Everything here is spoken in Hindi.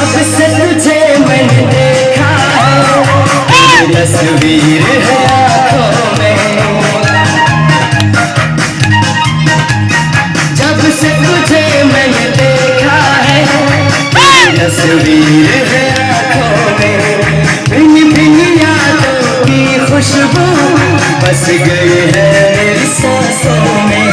जब से तुझे मैंने देखा है, तस्वीर है आँखों में। जब से तुझे मैंने देखा है, तस्वीर है आँखों में। भिन्न भिन्न यादों की खुशबू बस गई है मेरी सांसों में।